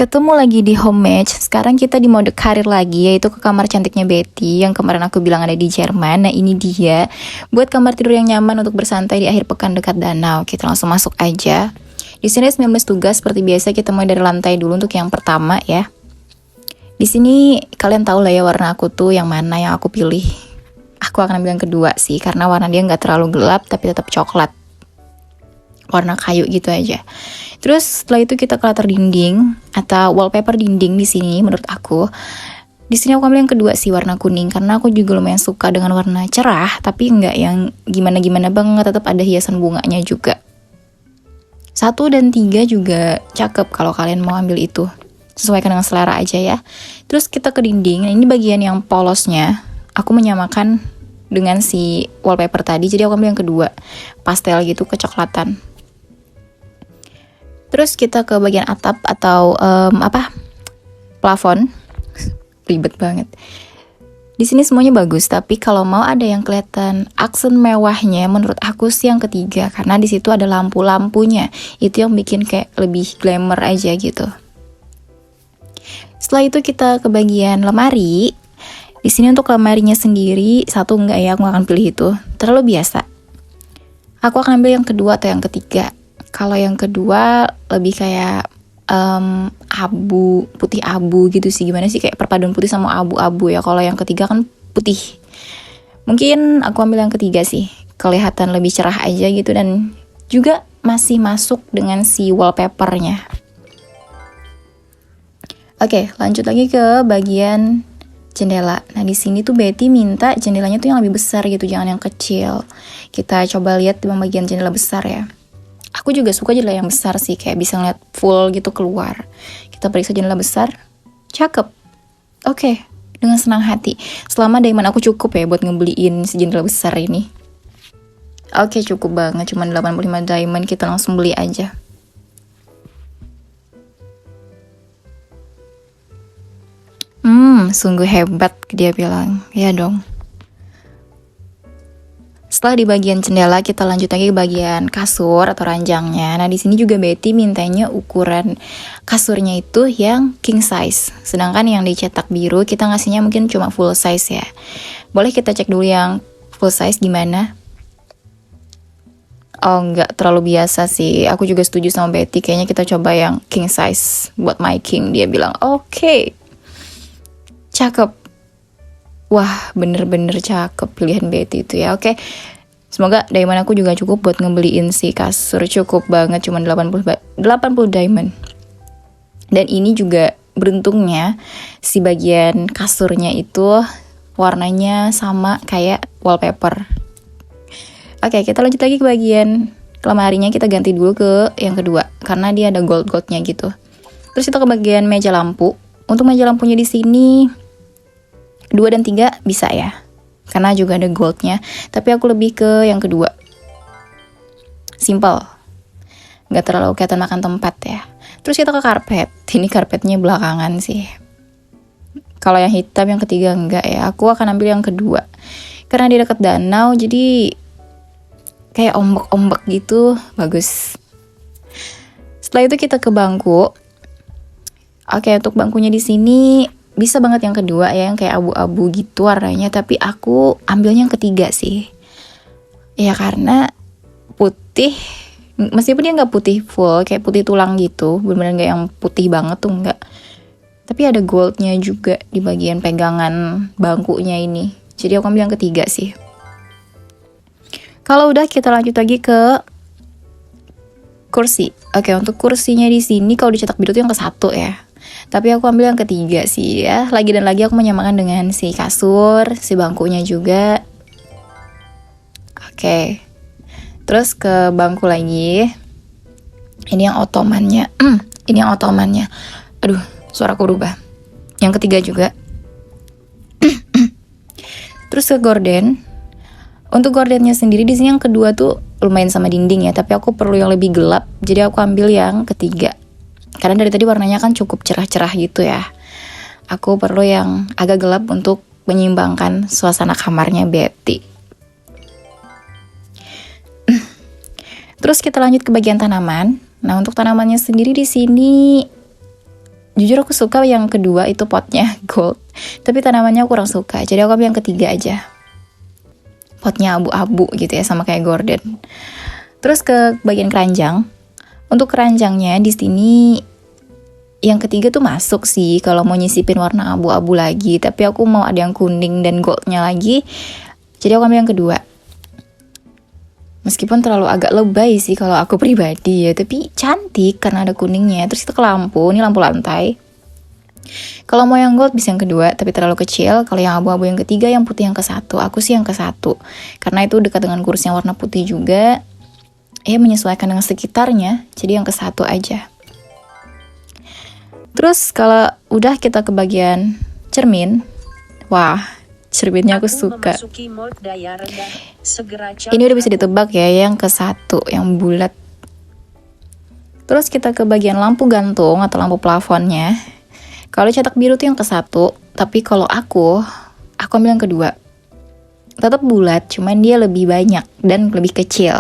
Ketemu lagi di Homage. Sekarang kita di mode karir lagi, yaitu ke kamar cantiknya Betty yang kemarin aku bilang ada di Jerman. Nah ini dia, buat kamar tidur yang nyaman untuk bersantai di akhir pekan dekat danau. Kita langsung masuk aja. Di sini 19 tugas seperti biasa, kita mulai dari lantai dulu untuk yang pertama ya. Di sini kalian tahu lah ya warna aku tuh yang mana yang aku pilih. Aku akan ambil yang kedua sih, karena warna dia nggak terlalu gelap tapi tetap coklat. Warna kayu gitu aja. Terus setelah itu kita ke latar dinding atau wallpaper dinding di sini menurut aku. Di sini aku ambil yang kedua sih warna kuning karena aku juga lumayan suka dengan warna cerah tapi nggak yang gimana-gimana banget, tetap ada hiasan bunganya juga. 1 dan 3 juga cakep kalau kalian mau ambil itu. Sesuaikan dengan selera aja ya. Terus kita ke dinding. Nah, ini bagian yang polosnya. Aku menyamakan dengan si wallpaper tadi. Jadi aku ambil yang kedua. Pastel gitu, kecoklatan. Terus kita ke bagian atap atau plafon. Ribet banget. Di sini semuanya bagus, tapi kalau mau ada yang kelihatan aksen mewahnya, menurut aku sih yang ketiga, karena di situ ada lampu-lampunya. Itu yang bikin kayak lebih glamour aja gitu. Setelah itu kita ke bagian lemari. Di sini untuk lemarinya sendiri, satu enggak ya, aku gak akan pilih itu. Terlalu biasa. Aku akan ambil yang kedua atau yang ketiga. Kalau yang kedua lebih kayak abu, putih abu gitu sih. Gimana sih, kayak perpaduan putih sama abu-abu ya. Kalau yang ketiga kan putih. Mungkin aku ambil yang ketiga sih. Kelihatan lebih cerah aja gitu dan juga masih masuk dengan si wallpapernya. Oke, lanjut lagi ke bagian jendela. Nah, di sini tuh Betty minta jendelanya tuh yang lebih besar gitu, jangan yang kecil. Kita coba lihat di bagian jendela besar ya. Aku juga suka jendela yang besar sih, kayak bisa ngeliat full gitu keluar. Kita periksa jendela besar. Cakep. Oke, dengan senang hati. Selama diamond aku cukup ya buat ngebeliin si jendela besar ini. Oke, cukup banget. Cuma 85 diamond, kita langsung beli aja. Sungguh hebat, dia bilang. Ya dong. Setelah di bagian jendela, kita lanjut lagi ke bagian kasur atau ranjangnya. Nah, di sini juga Betty mintanya ukuran kasurnya itu yang king size. Sedangkan yang dicetak biru, kita ngasihnya mungkin cuma full size ya. Boleh kita cek dulu yang full size gimana? Oh, nggak terlalu biasa sih. Aku juga setuju sama Betty. Kayaknya kita coba yang king size buat my king. Dia bilang, oke. Cakep. Wah, bener-bener cakep pilihan Betty itu ya. Oke. Semoga diamond aku juga cukup buat ngebeliin si kasur. Cukup banget, cuma 80 diamond. Dan ini juga beruntungnya si bagian kasurnya itu warnanya sama kayak wallpaper. Oke, kita lanjut lagi ke bagian lemarinya. Kita ganti dulu ke yang kedua karena dia ada gold-goldnya gitu. Terus kita ke bagian meja lampu. Untuk meja lampunya di sini 2 dan 3 bisa ya, karena juga ada goldnya. Tapi aku lebih ke yang kedua. Simple, gak terlalu kelihatan makan tempat ya. Terus kita ke karpet. Ini karpetnya belakangan sih. Kalau yang hitam yang ketiga enggak ya. Aku akan ambil yang kedua karena di dekat danau, jadi kayak ombak-ombak gitu, bagus. Setelah itu kita ke bangku. Oke, untuk bangkunya di sini bisa banget yang kedua ya, yang kayak abu-abu gitu warnanya, tapi aku ambilnya yang ketiga sih. Ya karena putih, meskipun dia nggak putih full, kayak putih tulang gitu, bener-bener nggak yang putih banget tuh nggak. Tapi ada goldnya juga di bagian pegangan bangkunya ini. Jadi aku ambil yang ketiga sih. Kalau udah, kita lanjut lagi ke kursi. Oke, untuk kursinya di sini kalau dicetak biru tuh yang ke-1 ya. Tapi aku ambil yang ketiga sih ya. Lagi dan lagi aku menyamakan dengan si kasur, si bangkunya juga. Oke. Terus ke bangku lagi. Ini yang ottomannya. Ini yang ottomannya. Aduh, suaraku berubah. Yang ketiga juga. Terus ke gorden. Untuk gordennya sendiri di sini yang kedua tuh lumayan sama dinding ya, tapi aku perlu yang lebih gelap. Jadi aku ambil yang ketiga. Karena dari tadi warnanya kan cukup cerah-cerah gitu ya. Aku perlu yang agak gelap untuk menyeimbangkan suasana kamarnya Betty. Terus kita lanjut ke bagian tanaman. Nah, untuk tanamannya sendiri di sini Jujur aku suka yang kedua itu potnya gold, tapi tanamannya aku kurang suka. Jadi aku ambil yang ketiga aja. Potnya abu-abu gitu ya, sama kayak gorden. Terus ke bagian keranjang. Untuk keranjangnya di sini yang ketiga tuh masuk sih kalau mau nyisipin warna abu-abu lagi, tapi aku mau ada yang kuning dan goldnya lagi. Jadi aku ambil yang kedua. Meskipun terlalu agak lebay sih kalau aku pribadi ya, tapi cantik karena ada kuningnya. Terus itu ke lampu, ini lampu lantai. Kalau mau yang gold bisa yang kedua, tapi terlalu kecil. Kalau yang abu-abu yang ketiga, yang putih yang ke satu. Aku sih yang ke satu, karena itu dekat dengan kursi yang warna putih juga. Menyesuaikan dengan sekitarnya, jadi yang ke satu aja. Terus kalau udah kita ke bagian cermin, wah, cerminnya aku suka. Ini udah bisa ditebak ya, yang ke satu, yang bulat. Terus kita ke bagian lampu gantung atau lampu plafonnya. Kalau cetak biru tuh yang ke satu, tapi kalau aku ambil yang kedua. Tetap bulat, cuman dia lebih banyak dan lebih kecil.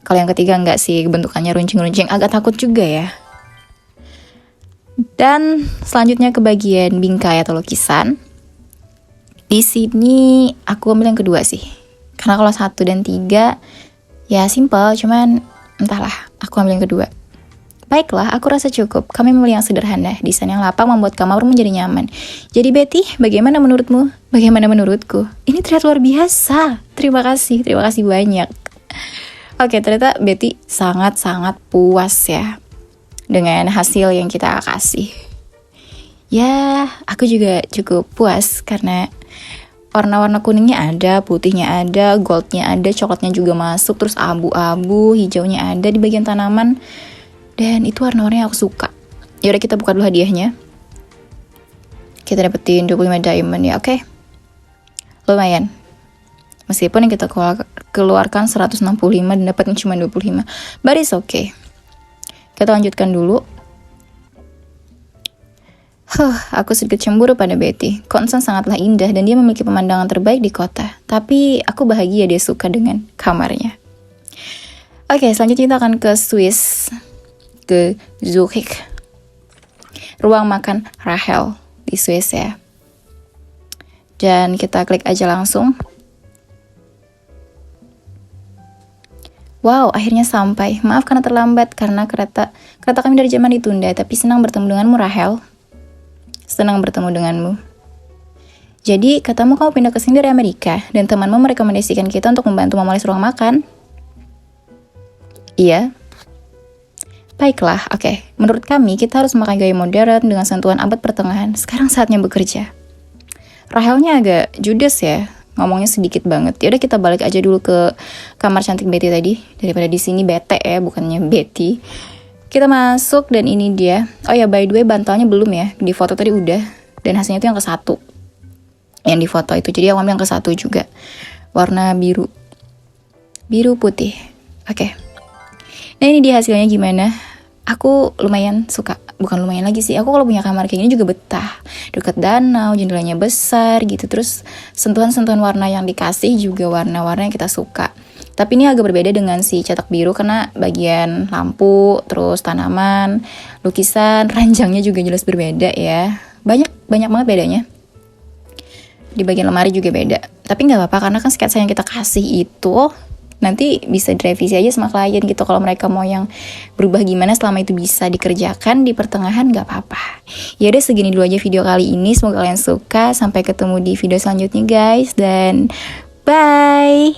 Kalau yang ketiga enggak sih, bentukannya runcing-runcing, agak takut juga ya. Dan selanjutnya ke bagian bingkai atau lukisan. Di sini aku ambil yang kedua sih, karena kalau 1 dan 3 ya simple, cuman entahlah, aku ambil yang kedua. Baiklah, aku rasa cukup. Kami memilih yang sederhana. Desain yang lapang membuat kamar menjadi nyaman. Jadi Betty, bagaimana menurutmu? Bagaimana menurutku? Ini terlihat luar biasa. Terima kasih banyak. Oke, ternyata Betty sangat-sangat puas ya dengan hasil yang kita kasih. Ya, aku juga cukup puas karena warna-warna kuningnya ada, putihnya ada, goldnya ada, coklatnya juga masuk, terus abu-abu, hijaunya ada di bagian tanaman. Dan itu warna-warna yang aku suka. Yaudah, kita buka dulu hadiahnya. Kita dapetin 25 diamond ya, oke? Lumayan. Meskipun yang kita keluarkan 165 dan dapatnya cuma 25. But it's okay. Kita lanjutkan dulu. Aku sedikit cemburu pada Betty. Konsen sangatlah indah dan dia memiliki pemandangan terbaik di kota. Tapi aku bahagia dia suka dengan kamarnya. Oke, selanjutnya kita akan ke Swiss, ke Zurich. Ruang makan Rachel di Swiss ya. Dan kita klik aja langsung. Wow, akhirnya sampai. Maaf karena terlambat, karena kereta kami dari Jerman ditunda. Tapi senang bertemu denganmu, Rachel. Senang bertemu denganmu. Jadi, katamu kamu pindah ke sini dari Amerika, dan temanmu merekomendasikan kita untuk membantu memoles ruang makan? Iya. Baiklah, oke. Menurut kami, kita harus memakai gaya modern dengan sentuhan abad pertengahan. Sekarang saatnya bekerja. Rachelnya agak judes ya. Ngomongnya sedikit banget. Yaudah, kita balik aja dulu ke kamar cantik Betty tadi, daripada di sini bete ya, bukannya Betty. Kita masuk dan ini dia. Oh ya, by the way, bantalnya belum ya. Di foto tadi udah. Dan hasilnya itu yang ke satu. Yang di foto itu. Jadi aku ambil yang ke satu juga. Warna biru. Biru putih. Oke. Nah, ini dia hasilnya gimana. Aku lumayan suka. Bukan lumayan lagi sih, aku kalau punya kamar kayak gini juga betah. Dekat danau, jendelanya besar gitu. Terus sentuhan-sentuhan warna yang dikasih juga warna-warna yang kita suka. Tapi ini agak berbeda dengan si cetak biru, karena bagian lampu, terus tanaman, lukisan, ranjangnya juga jelas berbeda ya. Banyak banget bedanya. Di bagian lemari juga beda. Tapi gak apa-apa, karena kan sketsa yang kita kasih itu nanti bisa direvisi aja sama klien gitu. Kalau mereka mau yang berubah gimana, selama itu bisa dikerjakan di pertengahan, gak apa-apa. Ya udah, segini dulu aja video kali ini. Semoga kalian suka. Sampai ketemu di video selanjutnya guys, dan bye.